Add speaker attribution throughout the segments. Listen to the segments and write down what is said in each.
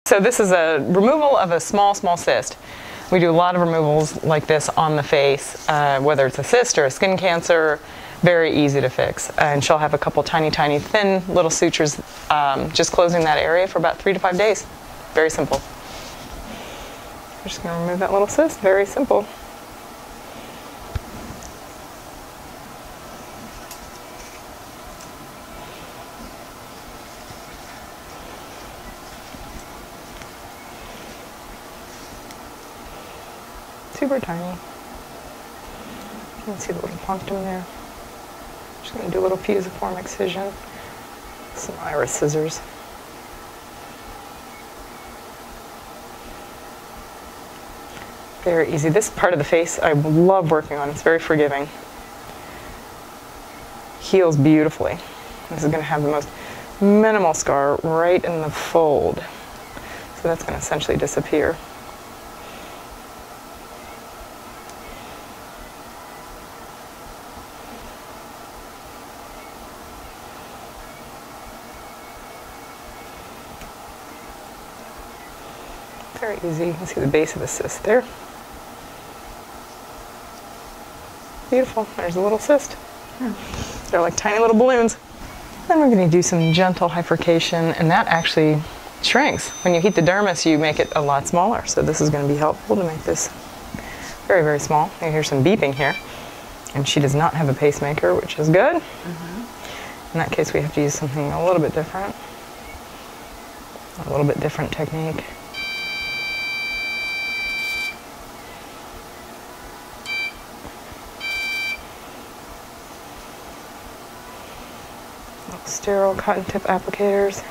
Speaker 1: So this is a removal of a small cyst. We do a lot of removals like this on the face, whether it's a cyst or a skin cancer, very easy to fix. And she'll have a couple tiny thin little sutures, just closing that area for about 3 to 5 days. Very simple. We're just gonna remove that little cyst, very simple. Super tiny. You can see the little punctum there. Just going to do a little fusiform excision. Some iris scissors. Very easy. This part of the face I love working on. It's very forgiving. Heals beautifully. This is going to have the most minimal scar right in the fold. So that's going to essentially disappear. Very easy. You can see the base of the cyst there. Beautiful. There's a little cyst. They're like tiny little balloons. Then we're going to do some gentle hypercation, and that actually shrinks. When you heat the dermis, you make it a lot smaller. So this is going to be helpful to make this very small. You hear some beeping here. And she does not have a pacemaker, which is good. In that case, we have to use something a little bit different. A little bit different technique. Sterile cotton tip applicators.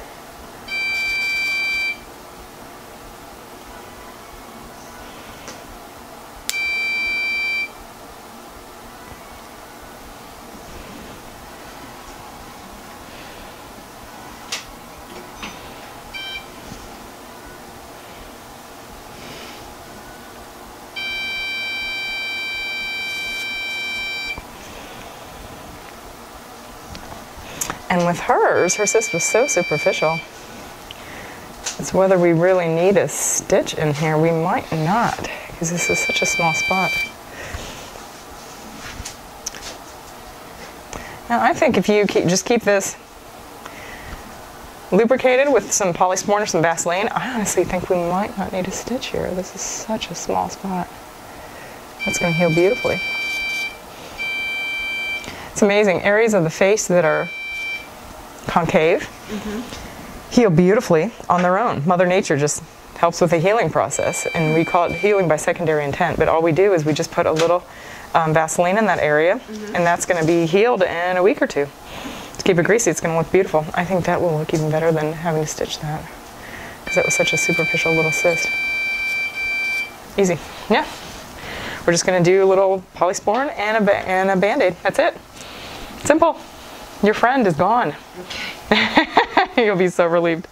Speaker 1: And with hers, her cyst was so superficial. It's whether we really need a stitch in here. We might not, because this is such a small spot. Now I think if you just keep this lubricated with some polysporin or some Vaseline, I honestly think we might not need a stitch here. This is such a small spot. That's going to heal beautifully. It's amazing. Areas of the face that are concave heal beautifully on their own. Mother Nature just helps with the healing process, and we call it healing by secondary intent, but all we do is we just put a little Vaseline in that area, and that's going to be healed in a week or two. To keep it greasy, it's going to look beautiful. I think that will look even better than having to stitch that, because that was such a superficial little cyst. Easy. Yeah. We're just going to do a little polysporin and a Band-Aid. That's it. Simple. Your friend is gone. Okay. You'll be so relieved.